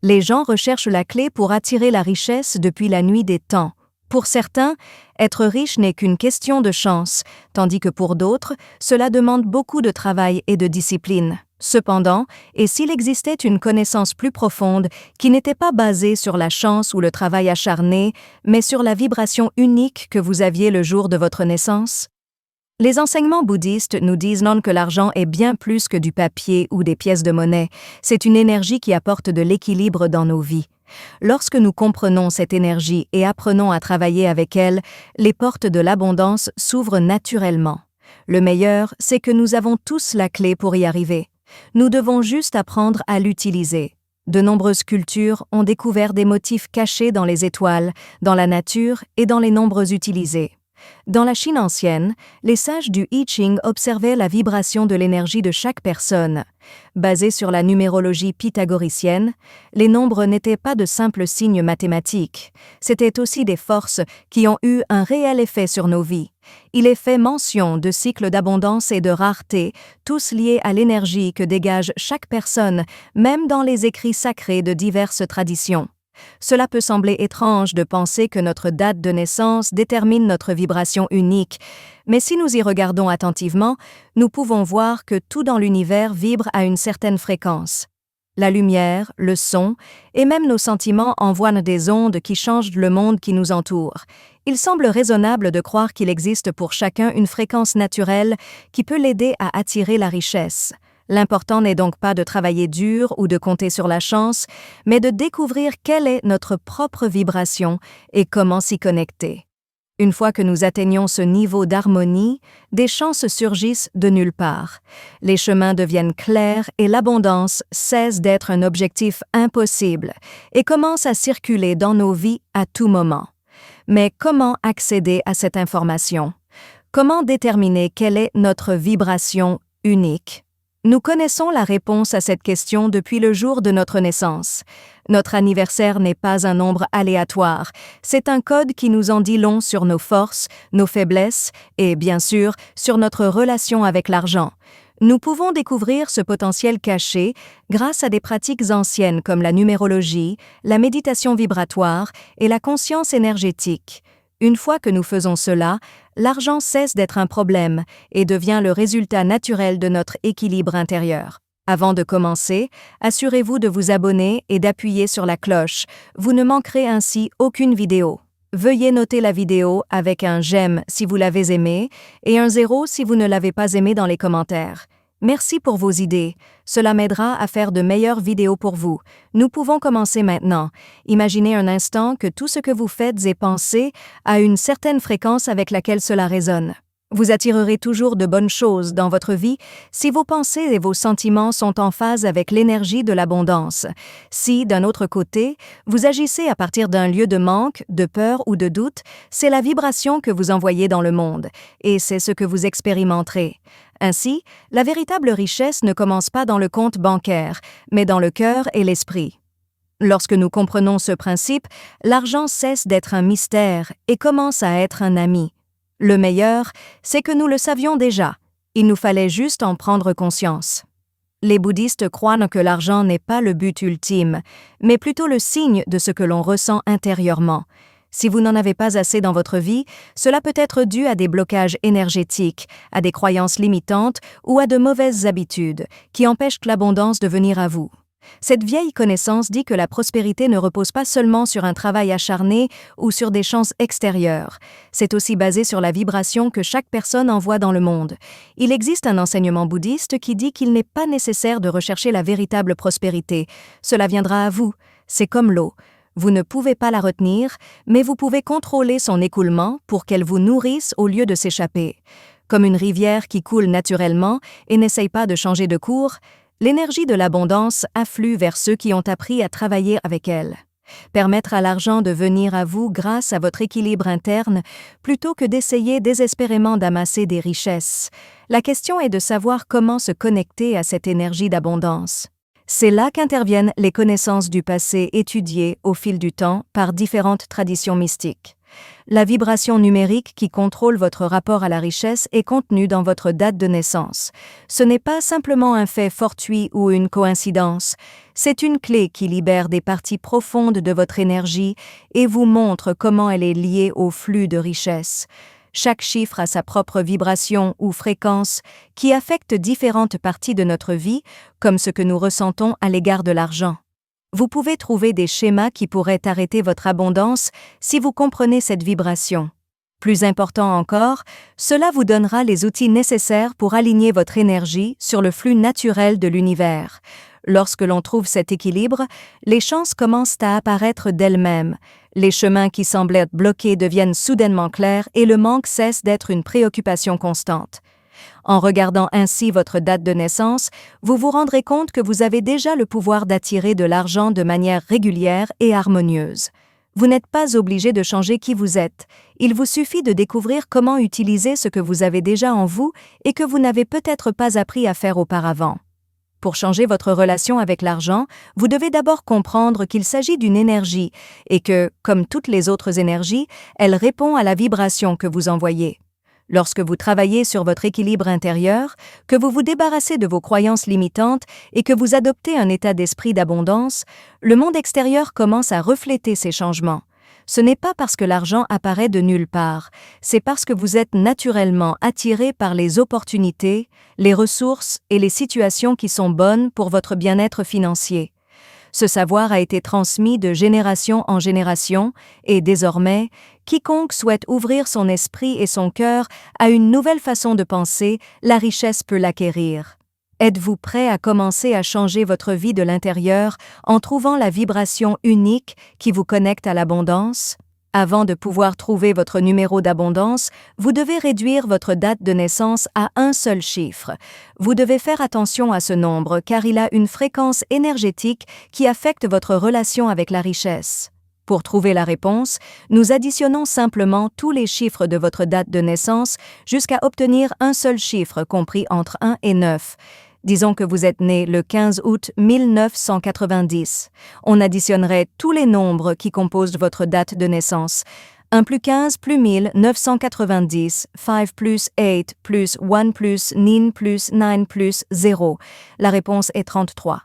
Les gens recherchent la clé pour attirer la richesse depuis la nuit des temps. Pour certains, être riche n'est qu'une question de chance, tandis que pour d'autres, cela demande beaucoup de travail et de discipline. Cependant, et s'il existait une connaissance plus profonde qui n'était pas basée sur la chance ou le travail acharné, mais sur la vibration unique que vous aviez le jour de votre naissance? Les enseignements bouddhistes nous disent non que l'argent est bien plus que du papier ou des pièces de monnaie, c'est une énergie qui apporte de l'équilibre dans nos vies. Lorsque nous comprenons cette énergie et apprenons à travailler avec elle, les portes de l'abondance s'ouvrent naturellement. Le meilleur, c'est que nous avons tous la clé pour y arriver. Nous devons juste apprendre à l'utiliser. De nombreuses cultures ont découvert des motifs cachés dans les étoiles, dans la nature et dans les nombres utilisés. Dans la Chine ancienne, les sages du I Ching observaient la vibration de l'énergie de chaque personne. Basés sur la numérologie pythagoricienne, les nombres n'étaient pas de simples signes mathématiques, c'étaient aussi des forces qui ont eu un réel effet sur nos vies. Il est fait mention de cycles d'abondance et de rareté, tous liés à l'énergie que dégage chaque personne, même dans les écrits sacrés de diverses traditions. Cela peut sembler étrange de penser que notre date de naissance détermine notre vibration unique, mais si nous y regardons attentivement, nous pouvons voir que tout dans l'univers vibre à une certaine fréquence. La lumière, le son, et même nos sentiments envoient des ondes qui changent le monde qui nous entoure. Il semble raisonnable de croire qu'il existe pour chacun une fréquence naturelle qui peut l'aider à attirer la richesse. L'important n'est donc pas de travailler dur ou de compter sur la chance, mais de découvrir quelle est notre propre vibration et comment s'y connecter. Une fois que nous atteignons ce niveau d'harmonie, des chances surgissent de nulle part. Les chemins deviennent clairs et l'abondance cesse d'être un objectif impossible et commence à circuler dans nos vies à tout moment. Mais comment accéder à cette information? Comment déterminer quelle est notre vibration unique? Nous connaissons la réponse à cette question depuis le jour de notre naissance. Notre anniversaire n'est pas un nombre aléatoire, c'est un code qui nous en dit long sur nos forces, nos faiblesses et, bien sûr, sur notre relation avec l'argent. Nous pouvons découvrir ce potentiel caché grâce à des pratiques anciennes comme la numérologie, la méditation vibratoire et la conscience énergétique. Une fois que nous faisons cela, l'argent cesse d'être un problème et devient le résultat naturel de notre équilibre intérieur. Avant de commencer, assurez-vous de vous abonner et d'appuyer sur la cloche. Vous ne manquerez ainsi aucune vidéo. Veuillez noter la vidéo avec un j'aime si vous l'avez aimée et un 0 si vous ne l'avez pas aimé dans les commentaires. Merci pour vos idées. Cela m'aidera à faire de meilleures vidéos pour vous. Nous pouvons commencer maintenant. Imaginez un instant que tout ce que vous faites et pensez a une certaine fréquence avec laquelle cela résonne. Vous attirerez toujours de bonnes choses dans votre vie si vos pensées et vos sentiments sont en phase avec l'énergie de l'abondance. Si, d'un autre côté, vous agissez à partir d'un lieu de manque, de peur ou de doute, c'est la vibration que vous envoyez dans le monde, et c'est ce que vous expérimenterez. Ainsi, la véritable richesse ne commence pas dans le compte bancaire, mais dans le cœur et l'esprit. Lorsque nous comprenons ce principe, l'argent cesse d'être un mystère et commence à être un ami. Le meilleur, c'est que nous le savions déjà. Il nous fallait juste en prendre conscience. Les bouddhistes croient que l'argent n'est pas le but ultime, mais plutôt le signe de ce que l'on ressent intérieurement. Si vous n'en avez pas assez dans votre vie, cela peut être dû à des blocages énergétiques, à des croyances limitantes ou à de mauvaises habitudes qui empêchent l'abondance de venir à vous. Cette vieille connaissance dit que la prospérité ne repose pas seulement sur un travail acharné ou sur des chances extérieures. C'est aussi basé sur la vibration que chaque personne envoie dans le monde. Il existe un enseignement bouddhiste qui dit qu'il n'est pas nécessaire de rechercher la véritable prospérité. Cela viendra à vous. C'est comme l'eau. Vous ne pouvez pas la retenir, mais vous pouvez contrôler son écoulement pour qu'elle vous nourrisse au lieu de s'échapper. Comme une rivière qui coule naturellement et n'essaye pas de changer de cours, l'énergie de l'abondance afflue vers ceux qui ont appris à travailler avec elle. Permettre à l'argent de venir à vous grâce à votre équilibre interne, plutôt que d'essayer désespérément d'amasser des richesses. La question est de savoir comment se connecter à cette énergie d'abondance. C'est là qu'interviennent les connaissances du passé étudiées au fil du temps par différentes traditions mystiques. La vibration numérique qui contrôle votre rapport à la richesse est contenue dans votre date de naissance. Ce n'est pas simplement un fait fortuit ou une coïncidence, c'est une clé qui libère des parties profondes de votre énergie et vous montre comment elle est liée au flux de richesse. Chaque chiffre a sa propre vibration ou fréquence qui affecte différentes parties de notre vie, comme ce que nous ressentons à l'égard de l'argent. Vous pouvez trouver des schémas qui pourraient arrêter votre abondance si vous comprenez cette vibration. Plus important encore, cela vous donnera les outils nécessaires pour aligner votre énergie sur le flux naturel de l'univers. Lorsque l'on trouve cet équilibre, les chances commencent à apparaître d'elles-mêmes. Les chemins qui semblent être bloqués deviennent soudainement clairs et le manque cesse d'être une préoccupation constante. En regardant ainsi votre date de naissance, vous vous rendrez compte que vous avez déjà le pouvoir d'attirer de l'argent de manière régulière et harmonieuse. Vous n'êtes pas obligé de changer qui vous êtes. Il vous suffit de découvrir comment utiliser ce que vous avez déjà en vous et que vous n'avez peut-être pas appris à faire auparavant. Pour changer votre relation avec l'argent, vous devez d'abord comprendre qu'il s'agit d'une énergie et que, comme toutes les autres énergies, elle répond à la vibration que vous envoyez. Lorsque vous travaillez sur votre équilibre intérieur, que vous vous débarrassez de vos croyances limitantes et que vous adoptez un état d'esprit d'abondance, le monde extérieur commence à refléter ces changements. Ce n'est pas parce que l'argent apparaît de nulle part, c'est parce que vous êtes naturellement attiré par les opportunités, les ressources et les situations qui sont bonnes pour votre bien-être financier. Ce savoir a été transmis de génération en génération et désormais, quiconque souhaite ouvrir son esprit et son cœur à une nouvelle façon de penser, la richesse peut l'acquérir. Êtes-vous prêt à commencer à changer votre vie de l'intérieur en trouvant la vibration unique qui vous connecte à l'abondance? Avant de pouvoir trouver votre numéro d'abondance, vous devez réduire votre date de naissance à un seul chiffre. Vous devez faire attention à ce nombre car il a une fréquence énergétique qui affecte votre relation avec la richesse. Pour trouver la réponse, nous additionnons simplement tous les chiffres de votre date de naissance jusqu'à obtenir un seul chiffre compris entre 1 et 9. Disons que vous êtes né le 15 août 1990. On additionnerait tous les nombres qui composent votre date de naissance. 1 plus 15 plus 1990, 5 plus 8 plus 1 plus 9 plus 9 plus 0. La réponse est 33.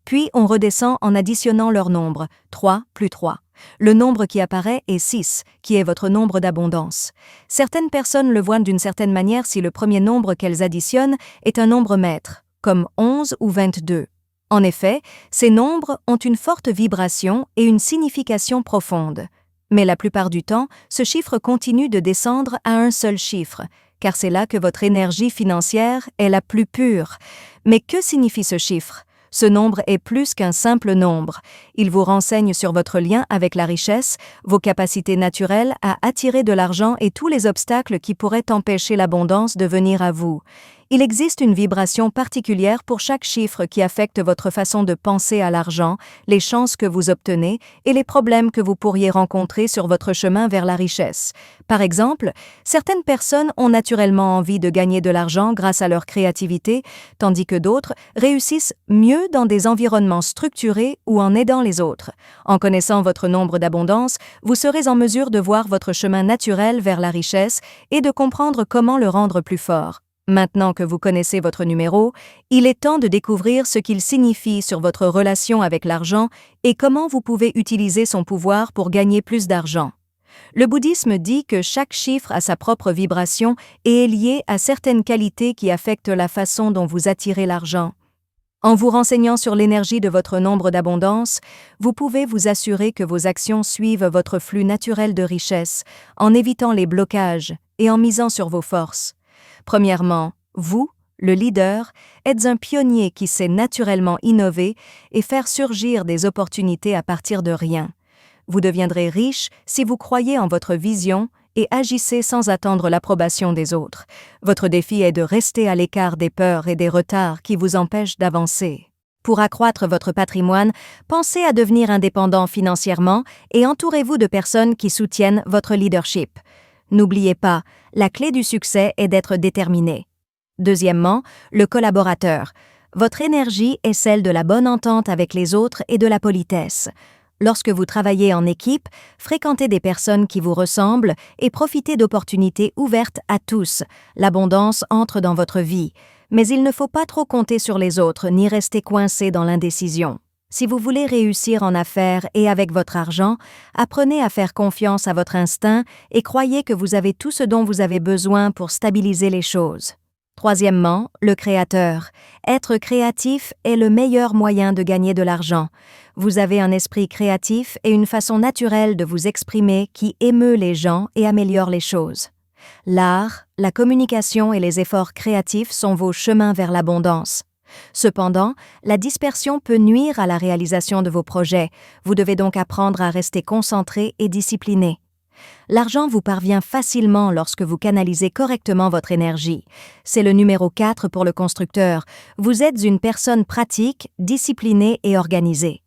Puis on redescend en additionnant leur nombre, 3 plus 3. Le nombre qui apparaît est 6, qui est votre nombre d'abondance. Certaines personnes le voient d'une certaine manière si le premier nombre qu'elles additionnent est un nombre maître, comme 11 ou 22. En effet, ces nombres ont une forte vibration et une signification profonde. Mais la plupart du temps, ce chiffre continue de descendre à un seul chiffre, car c'est là que votre énergie financière est la plus pure. Mais que signifie ce chiffre? Ce nombre est plus qu'un simple nombre. Il vous renseigne sur votre lien avec la richesse, vos capacités naturelles à attirer de l'argent et tous les obstacles qui pourraient empêcher l'abondance de venir à vous. Il existe une vibration particulière pour chaque chiffre qui affecte votre façon de penser à l'argent, les chances que vous obtenez et les problèmes que vous pourriez rencontrer sur votre chemin vers la richesse. Par exemple, certaines personnes ont naturellement envie de gagner de l'argent grâce à leur créativité, tandis que d'autres réussissent mieux dans des environnements structurés ou en aidant les autres. En connaissant votre nombre d'abondance, vous serez en mesure de voir votre chemin naturel vers la richesse et de comprendre comment le rendre plus fort. Maintenant que vous connaissez votre numéro, il est temps de découvrir ce qu'il signifie sur votre relation avec l'argent et comment vous pouvez utiliser son pouvoir pour gagner plus d'argent. Le bouddhisme dit que chaque chiffre a sa propre vibration et est lié à certaines qualités qui affectent la façon dont vous attirez l'argent. En vous renseignant sur l'énergie de votre nombre d'abondance, vous pouvez vous assurer que vos actions suivent votre flux naturel de richesse, en évitant les blocages et en misant sur vos forces. Premièrement, vous, le leader, êtes un pionnier qui sait naturellement innover et faire surgir des opportunités à partir de rien. Vous deviendrez riche si vous croyez en votre vision et agissez sans attendre l'approbation des autres. Votre défi est de rester à l'écart des peurs et des retards qui vous empêchent d'avancer. Pour accroître votre patrimoine, pensez à devenir indépendant financièrement et entourez-vous de personnes qui soutiennent votre leadership. N'oubliez pas, la clé du succès est d'être déterminé. Deuxièmement, le collaborateur. Votre énergie est celle de la bonne entente avec les autres et de la politesse. Lorsque vous travaillez en équipe, fréquentez des personnes qui vous ressemblent et profitez d'opportunités ouvertes à tous. L'abondance entre dans votre vie. Mais il ne faut pas trop compter sur les autres ni rester coincé dans l'indécision. Si vous voulez réussir en affaires et avec votre argent, apprenez à faire confiance à votre instinct et croyez que vous avez tout ce dont vous avez besoin pour stabiliser les choses. Troisièmement, le créateur. Être créatif est le meilleur moyen de gagner de l'argent. Vous avez un esprit créatif et une façon naturelle de vous exprimer qui émeut les gens et améliore les choses. L'art, la communication et les efforts créatifs sont vos chemins vers l'abondance. Cependant, la dispersion peut nuire à la réalisation de vos projets. Vous devez donc apprendre à rester concentré et discipliné. L'argent vous parvient facilement lorsque vous canalisez correctement votre énergie. C'est le numéro 4 pour le constructeur. Vous êtes une personne pratique, disciplinée et organisée.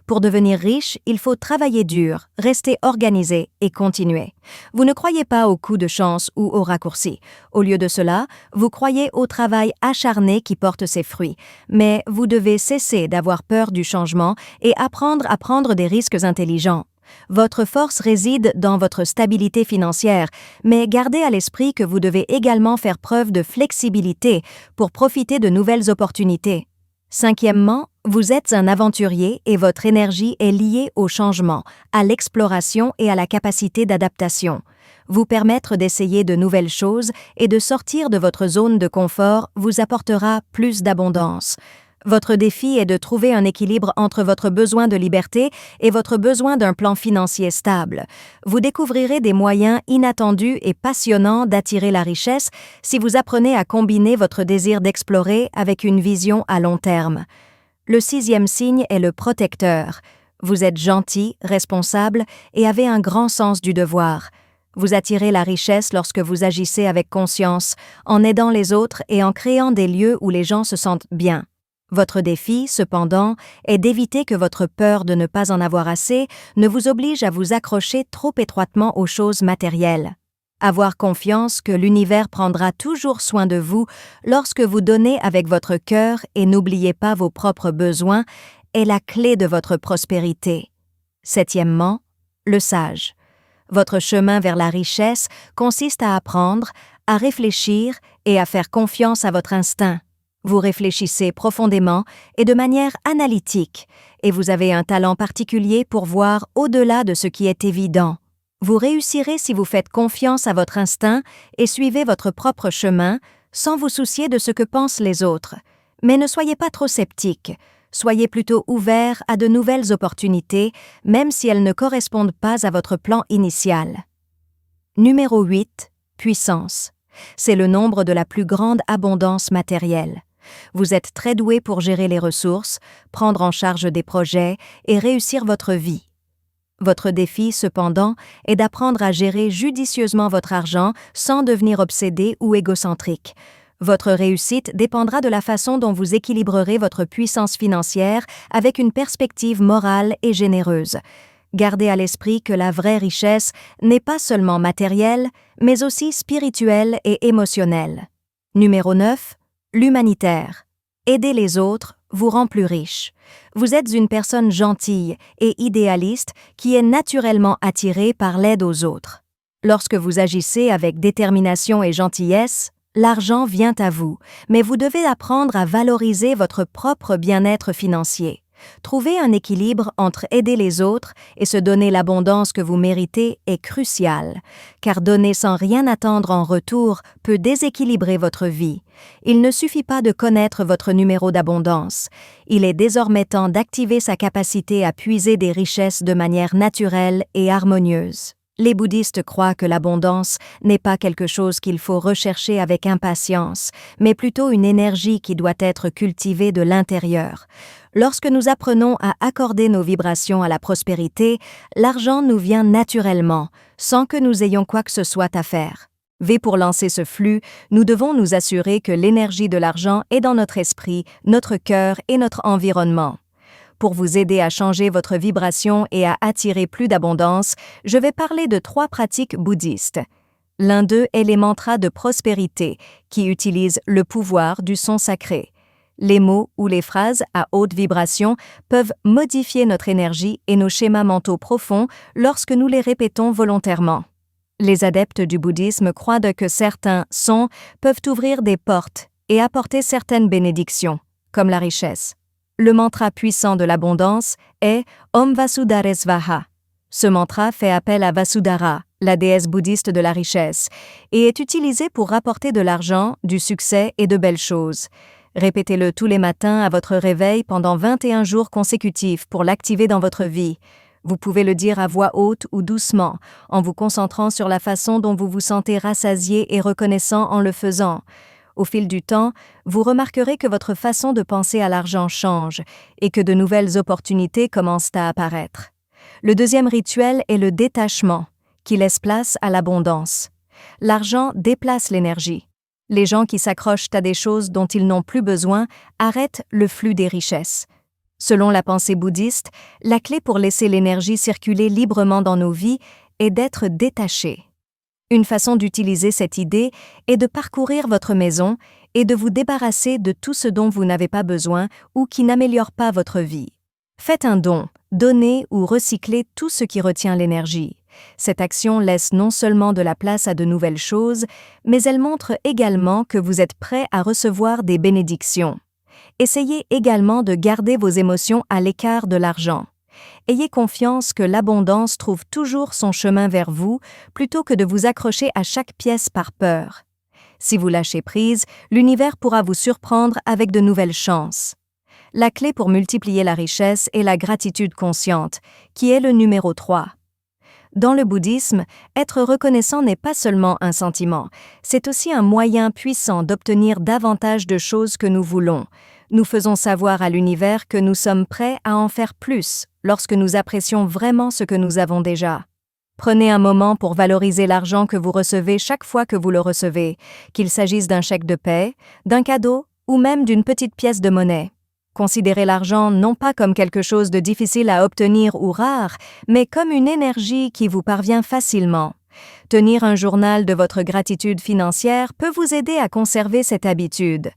Pour devenir riche, il faut travailler dur, rester organisé et continuer. Vous ne croyez pas aux coups de chance ou aux raccourcis. Au lieu de cela, vous croyez au travail acharné qui porte ses fruits. Mais vous devez cesser d'avoir peur du changement et apprendre à prendre des risques intelligents. Votre force réside dans votre stabilité financière, mais gardez à l'esprit que vous devez également faire preuve de flexibilité pour profiter de nouvelles opportunités. Cinquièmement, vous êtes un aventurier et votre énergie est liée au changement, à l'exploration et à la capacité d'adaptation. Vous permettre d'essayer de nouvelles choses et de sortir de votre zone de confort vous apportera plus d'abondance. Votre défi est de trouver un équilibre entre votre besoin de liberté et votre besoin d'un plan financier stable. Vous découvrirez des moyens inattendus et passionnants d'attirer la richesse si vous apprenez à combiner votre désir d'explorer avec une vision à long terme. Le 6e signe est le protecteur. Vous êtes gentil, responsable et avez un grand sens du devoir. Vous attirez la richesse lorsque vous agissez avec conscience, en aidant les autres et en créant des lieux où les gens se sentent bien. Votre défi, cependant, est d'éviter que votre peur de ne pas en avoir assez ne vous oblige à vous accrocher trop étroitement aux choses matérielles. Avoir confiance que l'univers prendra toujours soin de vous lorsque vous donnez avec votre cœur et n'oubliez pas vos propres besoins est la clé de votre prospérité. Septièmement, le sage. Votre chemin vers la richesse consiste à apprendre, à réfléchir et à faire confiance à votre instinct. Vous réfléchissez profondément et de manière analytique, et vous avez un talent particulier pour voir au-delà de ce qui est évident. Vous réussirez si vous faites confiance à votre instinct et suivez votre propre chemin sans vous soucier de ce que pensent les autres. Mais ne soyez pas trop sceptique. Soyez plutôt ouvert à de nouvelles opportunités, même si elles ne correspondent pas à votre plan initial. Numéro 8. Puissance. C'est le nombre de la plus grande abondance matérielle. Vous êtes très doué pour gérer les ressources, prendre en charge des projets et réussir votre vie. Votre défi, cependant, est d'apprendre à gérer judicieusement votre argent sans devenir obsédé ou égocentrique. Votre réussite dépendra de la façon dont vous équilibrerez votre puissance financière avec une perspective morale et généreuse. Gardez à l'esprit que la vraie richesse n'est pas seulement matérielle, mais aussi spirituelle et émotionnelle. Numéro 9. L'humanitaire. Aider les autres vous rend plus riche. Vous êtes une personne gentille et idéaliste qui est naturellement attirée par l'aide aux autres. Lorsque vous agissez avec détermination et gentillesse, l'argent vient à vous, mais vous devez apprendre à valoriser votre propre bien-être financier. Trouver un équilibre entre aider les autres et se donner l'abondance que vous méritez est crucial, car donner sans rien attendre en retour peut déséquilibrer votre vie. Il ne suffit pas de connaître votre numéro d'abondance. Il est désormais temps d'activer sa capacité à puiser des richesses de manière naturelle et harmonieuse. Les bouddhistes croient que l'abondance n'est pas quelque chose qu'il faut rechercher avec impatience, mais plutôt une énergie qui doit être cultivée de l'intérieur. Lorsque nous apprenons à accorder nos vibrations à la prospérité, l'argent nous vient naturellement, sans que nous ayons quoi que ce soit à faire. Pour lancer ce flux, nous devons nous assurer que l'énergie de l'argent est dans notre esprit, notre cœur et notre environnement. Pour vous aider à changer votre vibration et à attirer plus d'abondance, je vais parler de 3 pratiques bouddhistes. L'un d'eux est les mantras de prospérité, qui utilisent le pouvoir du son sacré. Les mots ou les phrases à haute vibration peuvent modifier notre énergie et nos schémas mentaux profonds lorsque nous les répétons volontairement. Les adeptes du bouddhisme croient que certains sons peuvent ouvrir des portes et apporter certaines bénédictions, comme la richesse. Le mantra puissant de l'abondance est Om Vasudhara Svaha. Ce mantra fait appel à Vasudhara, la déesse bouddhiste de la richesse, et est utilisé pour rapporter de l'argent, du succès et de belles choses. Répétez-le tous les matins à votre réveil pendant 21 jours consécutifs pour l'activer dans votre vie. Vous pouvez le dire à voix haute ou doucement, en vous concentrant sur la façon dont vous vous sentez rassasié et reconnaissant en le faisant. Au fil du temps, vous remarquerez que votre façon de penser à l'argent change et que de nouvelles opportunités commencent à apparaître. Le deuxième rituel est le détachement, qui laisse place à l'abondance. L'argent déplace l'énergie. Les gens qui s'accrochent à des choses dont ils n'ont plus besoin arrêtent le flux des richesses. Selon la pensée bouddhiste, la clé pour laisser l'énergie circuler librement dans nos vies est d'être détaché. Une façon d'utiliser cette idée est de parcourir votre maison et de vous débarrasser de tout ce dont vous n'avez pas besoin ou qui n'améliore pas votre vie. Faites un don, donnez ou recyclez tout ce qui retient l'énergie. Cette action laisse non seulement de la place à de nouvelles choses, mais elle montre également que vous êtes prêt à recevoir des bénédictions. Essayez également de garder vos émotions à l'écart de l'argent. Ayez confiance que l'abondance trouve toujours son chemin vers vous plutôt que de vous accrocher à chaque pièce par peur. Si vous lâchez prise, l'univers pourra vous surprendre avec de nouvelles chances. La clé pour multiplier la richesse est la gratitude consciente, qui est le numéro 3. Dans le bouddhisme, être reconnaissant n'est pas seulement un sentiment, c'est aussi un moyen puissant d'obtenir davantage de choses que nous voulons. Nous faisons savoir à l'univers que nous sommes prêts à en faire plus lorsque nous apprécions vraiment ce que nous avons déjà. Prenez un moment pour valoriser l'argent que vous recevez chaque fois que vous le recevez, qu'il s'agisse d'un chèque de paie, d'un cadeau ou même d'une petite pièce de monnaie. Considérez l'argent non pas comme quelque chose de difficile à obtenir ou rare, mais comme une énergie qui vous parvient facilement. Tenir un journal de votre gratitude financière peut vous aider à conserver cette habitude.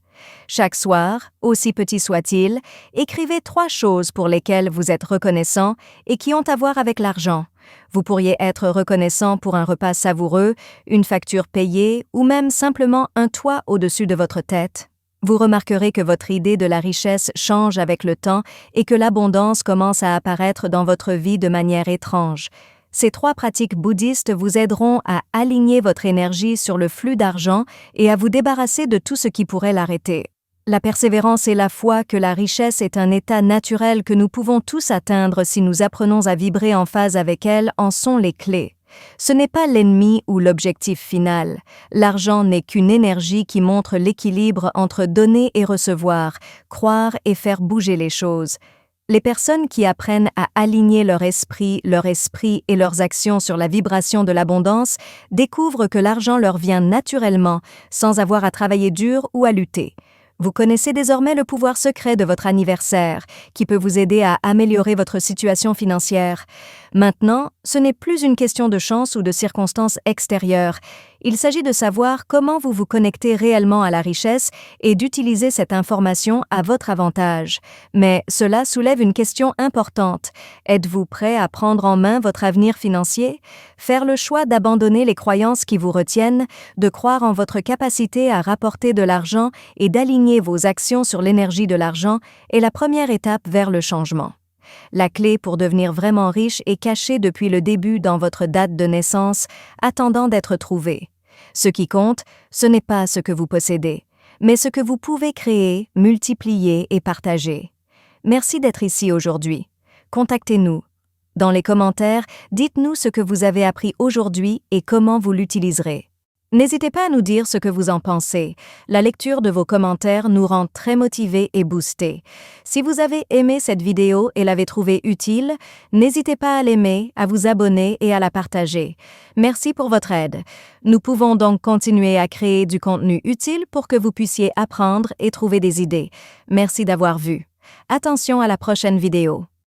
Chaque soir, aussi petit soit-il, écrivez 3 choses pour lesquelles vous êtes reconnaissant et qui ont à voir avec l'argent. Vous pourriez être reconnaissant pour un repas savoureux, une facture payée ou même simplement un toit au-dessus de votre tête. Vous remarquerez que votre idée de la richesse change avec le temps et que l'abondance commence à apparaître dans votre vie de manière étrange. Ces 3 pratiques bouddhistes vous aideront à aligner votre énergie sur le flux d'argent et à vous débarrasser de tout ce qui pourrait l'arrêter. La persévérance et la foi que la richesse est un état naturel que nous pouvons tous atteindre si nous apprenons à vibrer en phase avec elle en sont les clés. Ce n'est pas l'ennemi ou l'objectif final. L'argent n'est qu'une énergie qui montre l'équilibre entre donner et recevoir, croire et faire bouger les choses. Les personnes qui apprennent à aligner leur esprit et leurs actions sur la vibration de l'abondance découvrent que l'argent leur vient naturellement, sans avoir à travailler dur ou à lutter. Vous connaissez désormais le pouvoir secret de votre anniversaire, qui peut vous aider à améliorer votre situation financière. Maintenant, ce n'est plus une question de chance ou de circonstances extérieures. Il s'agit de savoir comment vous vous connectez réellement à la richesse et d'utiliser cette information à votre avantage. Mais cela soulève une question importante. Êtes-vous prêt à prendre en main votre avenir financier? Faire le choix d'abandonner les croyances qui vous retiennent, de croire en votre capacité à rapporter de l'argent et d'aligner vos actions sur l'énergie de l'argent est la première étape vers le changement. La clé pour devenir vraiment riche est cachée depuis le début dans votre date de naissance, attendant d'être trouvée. Ce qui compte, ce n'est pas ce que vous possédez, mais ce que vous pouvez créer, multiplier et partager. Merci d'être ici aujourd'hui. Contactez-nous. Dans les commentaires, dites-nous ce que vous avez appris aujourd'hui et comment vous l'utiliserez. N'hésitez pas à nous dire ce que vous en pensez. La lecture de vos commentaires nous rend très motivés et boostés. Si vous avez aimé cette vidéo et l'avez trouvée utile, n'hésitez pas à l'aimer, à vous abonner et à la partager. Merci pour votre aide. Nous pouvons donc continuer à créer du contenu utile pour que vous puissiez apprendre et trouver des idées. Merci d'avoir vu. Attention à la prochaine vidéo.